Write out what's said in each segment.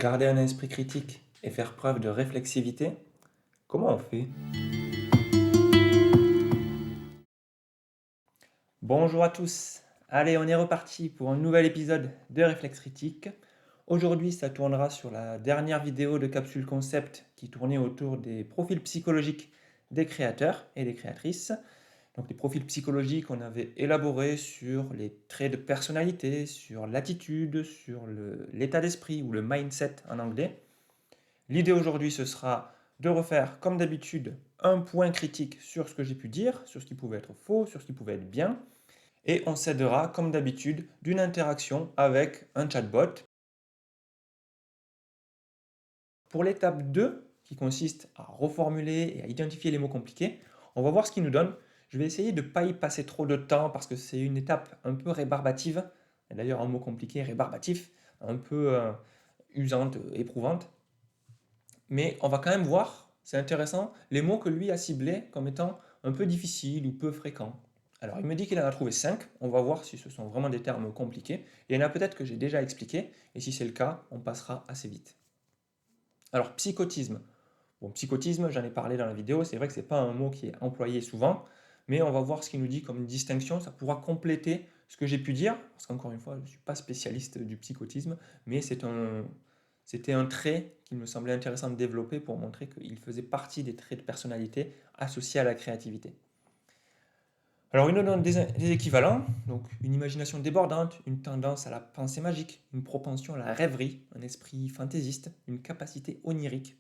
Garder un esprit critique et faire preuve de réflexivité, comment on fait? Bonjour à tous. Allez, on est reparti pour un nouvel épisode de Réflexe Critique. Aujourd'hui, ça tournera sur la dernière vidéo de Capsule Concept qui tournait autour des profils psychologiques des créateurs et des créatrices. Donc les profils psychologiques, on avait élaboré sur les traits de personnalité, sur l'attitude, sur l'état d'esprit ou le mindset en anglais. L'idée aujourd'hui, ce sera de refaire, comme d'habitude, un point critique sur ce que j'ai pu dire, sur ce qui pouvait être faux, sur ce qui pouvait être bien. Et on s'aidera, comme d'habitude, d'une interaction avec un chatbot. Pour l'étape 2, qui consiste à reformuler et à identifier les mots compliqués, on va voir ce qu'il nous donne. Je vais essayer de ne pas y passer trop de temps parce que c'est une étape un peu rébarbative. Et d'ailleurs, un mot compliqué, rébarbatif, un peu usante, éprouvante. Mais on va quand même voir, c'est intéressant, les mots que lui a ciblés comme étant un peu difficiles ou peu fréquents. Alors il me dit qu'il en a trouvé 5, on va voir si ce sont vraiment des termes compliqués. Il y en a peut-être que j'ai déjà expliqué, et si c'est le cas, on passera assez vite. Alors psychotisme. Bon, psychotisme, j'en ai parlé dans la vidéo, c'est vrai que ce n'est pas un mot qui est employé souvent, mais on va voir ce qu'il nous dit comme une distinction, ça pourra compléter ce que j'ai pu dire, parce qu'encore une fois, je ne suis pas spécialiste du psychotisme, mais c'était un trait qu'il me semblait intéressant de développer pour montrer qu'il faisait partie des traits de personnalité associés à la créativité. Alors, il nous donne des équivalents, donc une imagination débordante, une tendance à la pensée magique, une propension à la rêverie, un esprit fantaisiste, une capacité onirique.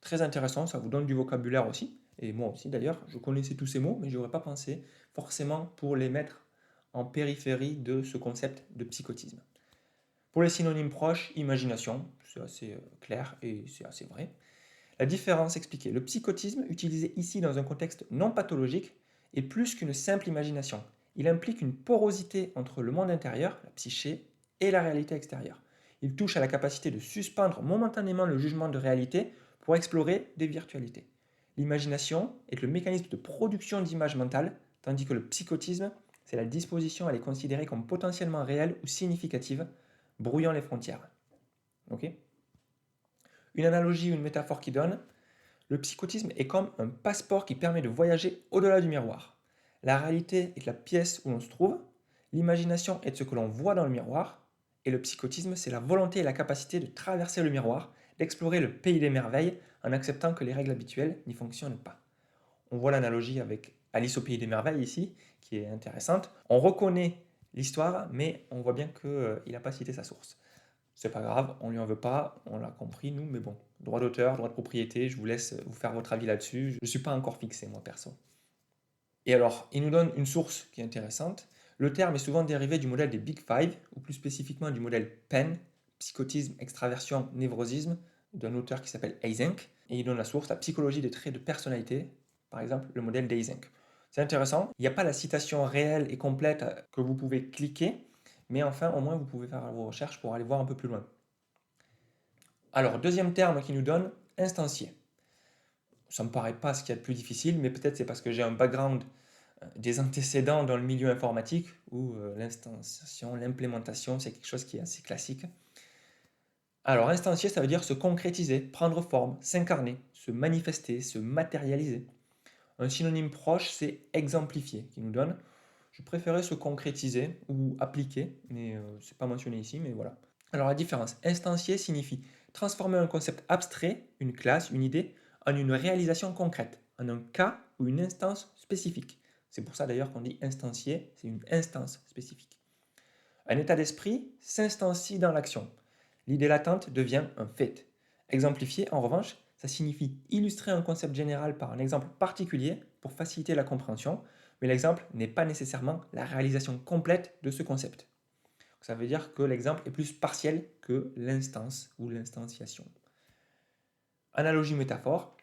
Très intéressant, ça vous donne du vocabulaire aussi, et moi aussi d'ailleurs, je connaissais tous ces mots, mais je n'aurais pas pensé forcément pour les mettre en périphérie de ce concept de psychotisme. Pour les synonymes proches, imagination, c'est assez clair et c'est assez vrai. La différence expliquée. Le psychotisme, utilisé ici dans un contexte non pathologique, est plus qu'une simple imagination. Il implique une porosité entre le monde intérieur, la psyché, et la réalité extérieure. Il touche à la capacité de suspendre momentanément le jugement de réalité pour explorer des virtualités. L'imagination est le mécanisme de production d'images mentales, tandis que le psychotisme, c'est la disposition à les considérer comme potentiellement réelles ou significatives, brouillant les frontières. Ok. Une analogie ou une métaphore qui donne, le psychotisme est comme un passeport qui permet de voyager au-delà du miroir. La réalité est la pièce où l'on se trouve, l'imagination est de ce que l'on voit dans le miroir, et le psychotisme, c'est la volonté et la capacité de traverser le miroir, d'explorer le pays des merveilles en acceptant que les règles habituelles n'y fonctionnent pas. On voit l'analogie avec Alice au pays des merveilles ici, qui est intéressante. On reconnaît l'histoire, mais on voit bien qu'il n'a pas cité sa source. C'est pas grave, on lui en veut pas, on l'a compris nous, mais bon, droit d'auteur, droit de propriété, je vous laisse vous faire votre avis là-dessus. Je ne suis pas encore fixé moi perso. Et alors, il nous donne une source qui est intéressante. Le terme est souvent dérivé du modèle des Big Five, ou plus spécifiquement du modèle PEN, psychotisme, extraversion, névrosisme, d'un auteur qui s'appelle Eysenck, et il donne la source, la psychologie des traits de personnalité, par exemple le modèle d'Eysenck. C'est intéressant, il n'y a pas la citation réelle et complète que vous pouvez cliquer, mais enfin, au moins, vous pouvez faire vos recherches pour aller voir un peu plus loin. Alors, deuxième terme qui nous donne, instancier. Ça ne me paraît pas ce qu'il y a de plus difficile, mais peut-être c'est parce que j'ai un background, des antécédents dans le milieu informatique, où l'instanciation, l'implémentation, c'est quelque chose qui est assez classique. Alors, instancier, ça veut dire se concrétiser, prendre forme, s'incarner, se manifester, se matérialiser. Un synonyme proche, c'est exemplifier, qui nous donne. Je préférais se concrétiser ou appliquer, mais ce n'est pas mentionné ici, mais voilà. Alors la différence, instancier signifie transformer un concept abstrait, une classe, une idée, en une réalisation concrète, en un cas ou une instance spécifique. C'est pour ça d'ailleurs qu'on dit instancier, c'est une instance spécifique. Un état d'esprit s'instancie dans l'action. L'idée latente devient un fait. Exemplifier, en revanche, ça signifie illustrer un concept général par un exemple particulier pour faciliter la compréhension, mais l'exemple n'est pas nécessairement la réalisation complète de ce concept. Ça veut dire que l'exemple est plus partiel que l'instance ou l'instanciation. Analogie métaphore,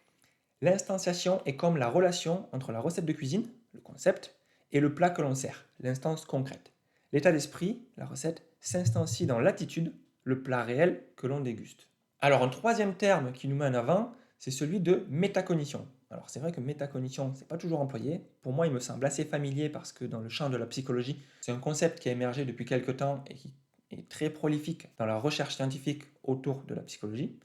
l'instanciation est comme la relation entre la recette de cuisine, le concept, et le plat que l'on sert, l'instance concrète. L'état d'esprit, la recette, s'instancie dans l'attitude, le plat réel que l'on déguste. Alors un troisième terme qui nous met en avant, c'est celui de métacognition. Alors c'est vrai que métacognition, c'est pas toujours employé. Pour moi, il me semble assez familier parce que dans le champ de la psychologie, c'est un concept qui a émergé depuis quelques temps et qui est très prolifique dans la recherche scientifique autour de la psychologie.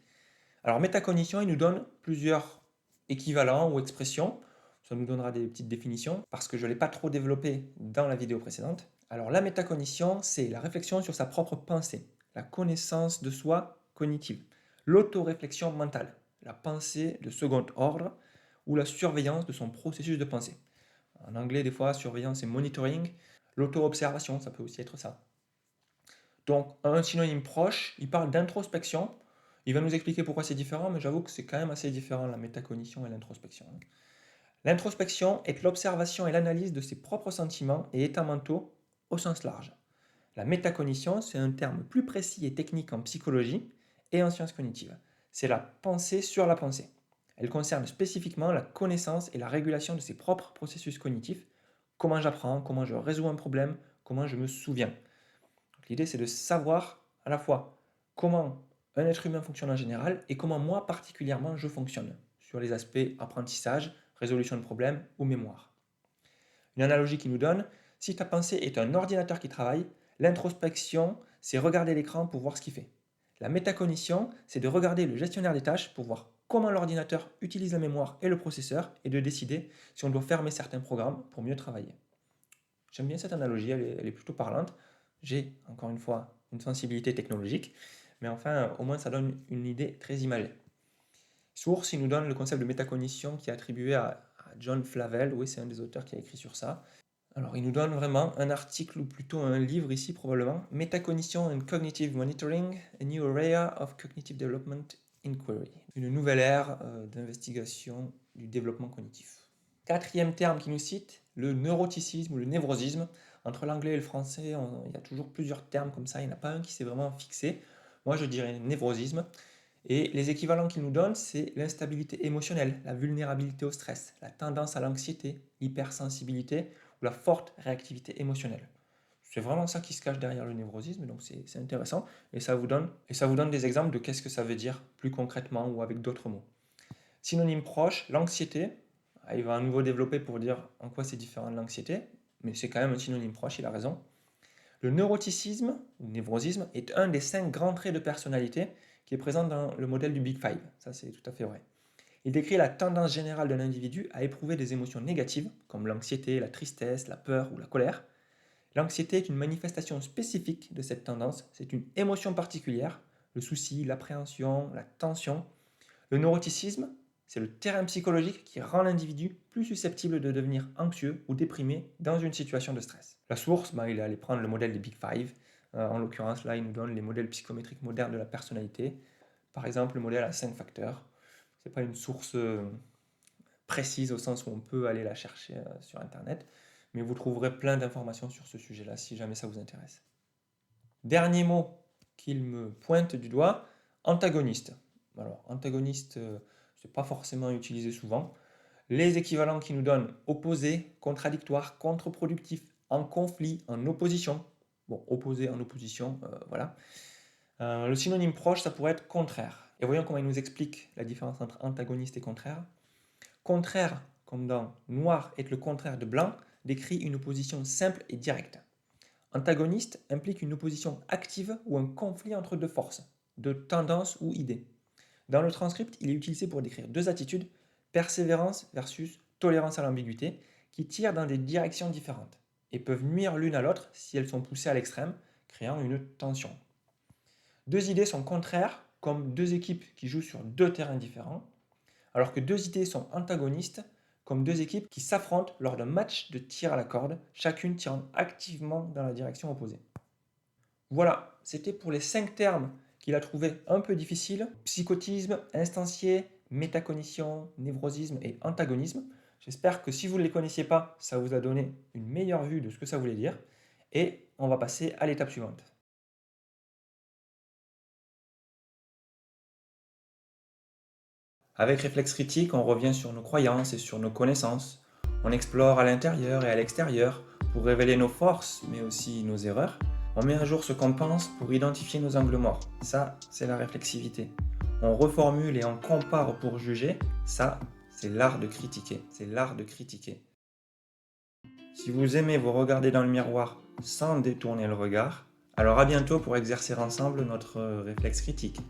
Alors, métacognition, il nous donne plusieurs équivalents ou expressions. Ça nous donnera des petites définitions parce que je ne l'ai pas trop développé dans la vidéo précédente. Alors, la métacognition, c'est la réflexion sur sa propre pensée, la connaissance de soi cognitive, l'autoréflexion mentale, la pensée de second ordre ou la surveillance de son processus de pensée. En anglais, des fois, surveillance et monitoring. L'auto-observation, ça peut aussi être ça. Donc, un synonyme proche, il parle d'introspection. Il va nous expliquer pourquoi c'est différent, mais j'avoue que c'est quand même assez différent, la métacognition et l'introspection. L'introspection est l'observation et l'analyse de ses propres sentiments et états mentaux au sens large. La métacognition, c'est un terme plus précis et technique en psychologie et en sciences cognitives. C'est la pensée sur la pensée. Elle concerne spécifiquement la connaissance et la régulation de ses propres processus cognitifs. Comment j'apprends, comment je résous un problème, comment je me souviens. L'idée, c'est de savoir à la fois comment un être humain fonctionne en général et comment moi particulièrement je fonctionne sur les aspects apprentissage, résolution de problèmes ou mémoire. Une analogie qui nous donne, si ta pensée est un ordinateur qui travaille, l'introspection, c'est regarder l'écran pour voir ce qu'il fait. La métacognition, c'est de regarder le gestionnaire des tâches pour voir comment l'ordinateur utilise la mémoire et le processeur et de décider si on doit fermer certains programmes pour mieux travailler. J'aime bien cette analogie, elle est plutôt parlante. J'ai, encore une fois, une sensibilité technologique, mais enfin, au moins, ça donne une idée très imagée. Source, il nous donne le concept de métacognition qui est attribué à John Flavel. Oui, c'est un des auteurs qui a écrit sur ça. Alors, il nous donne vraiment un article ou plutôt un livre ici, probablement. Métacognition and Cognitive Monitoring, a New Area of Cognitive Development Inquiry. Une nouvelle ère d'investigation du développement cognitif. Quatrième terme qui nous cite, le neuroticisme ou le névrosisme. Entre l'anglais et le français, il y a toujours plusieurs termes comme ça, il n'y en a pas un qui s'est vraiment fixé. Moi, je dirais névrosisme. Et les équivalents qu'il nous donne, c'est l'instabilité émotionnelle, la vulnérabilité au stress, la tendance à l'anxiété, l'hypersensibilité ou la forte réactivité émotionnelle. C'est vraiment ça qui se cache derrière le névrosisme, donc c'est intéressant. Et ça vous donne des exemples de qu'est-ce que ça veut dire plus concrètement ou avec d'autres mots. Synonyme proche, l'anxiété. Il va à nouveau développer pour dire en quoi c'est différent de l'anxiété, mais c'est quand même un synonyme proche, il a raison. Le neuroticisme, ou névrosisme, est un des 5 grands traits de personnalité qui est présent dans le modèle du Big Five. Ça, c'est tout à fait vrai. Il décrit la tendance générale d'un individu à éprouver des émotions négatives, comme l'anxiété, la tristesse, la peur ou la colère. L'anxiété est une manifestation spécifique de cette tendance, c'est une émotion particulière, le souci, l'appréhension, la tension. Le neuroticisme, c'est le terrain psychologique qui rend l'individu plus susceptible de devenir anxieux ou déprimé dans une situation de stress. La source, il est allé prendre le modèle des Big Five. En l'occurrence, là, il nous donne les modèles psychométriques modernes de la personnalité. Par exemple, le modèle à 5 facteurs. Ce n'est pas une source précise au sens où on peut aller la chercher sur Internet, mais vous trouverez plein d'informations sur ce sujet-là si jamais ça vous intéresse. Dernier mot qu'il me pointe du doigt, antagoniste. Alors, antagoniste, c'est pas forcément utilisé souvent. Les équivalents qui nous donnent opposé, contradictoire, contre-productif, en conflit, en opposition. Bon, opposé, en opposition, voilà. Le synonyme proche, ça pourrait être contraire. Et voyons comment il nous explique la différence entre antagoniste et contraire. Contraire, comme dans noir est le contraire de blanc, décrit une opposition simple et directe. Antagoniste implique une opposition active ou un conflit entre deux forces, de tendances ou idées. Dans le transcript, il est utilisé pour décrire deux attitudes, persévérance versus tolérance à l'ambiguïté, qui tirent dans des directions différentes et peuvent nuire l'une à l'autre si elles sont poussées à l'extrême, créant une tension. Deux idées sont contraires, comme deux équipes qui jouent sur deux terrains différents, alors que deux idées sont antagonistes, comme deux équipes qui s'affrontent lors d'un match de tir à la corde, chacune tirant activement dans la direction opposée. Voilà, c'était pour les 5 termes qu'il a trouvé un peu difficiles. Psychotisme, instancié, métacognition, névrosisme et antagonisme. J'espère que si vous ne les connaissiez pas, ça vous a donné une meilleure vue de ce que ça voulait dire. Et on va passer à l'étape suivante. Avec Réflexe Critique, on revient sur nos croyances et sur nos connaissances. On explore à l'intérieur et à l'extérieur pour révéler nos forces, mais aussi nos erreurs. On met à jour ce qu'on pense pour identifier nos angles morts. Ça, c'est la réflexivité. On reformule et on compare pour juger. Ça, c'est l'art de critiquer. C'est l'art de critiquer. Si vous aimez vous regarder dans le miroir sans détourner le regard, Alors à bientôt pour exercer ensemble notre réflexe critique.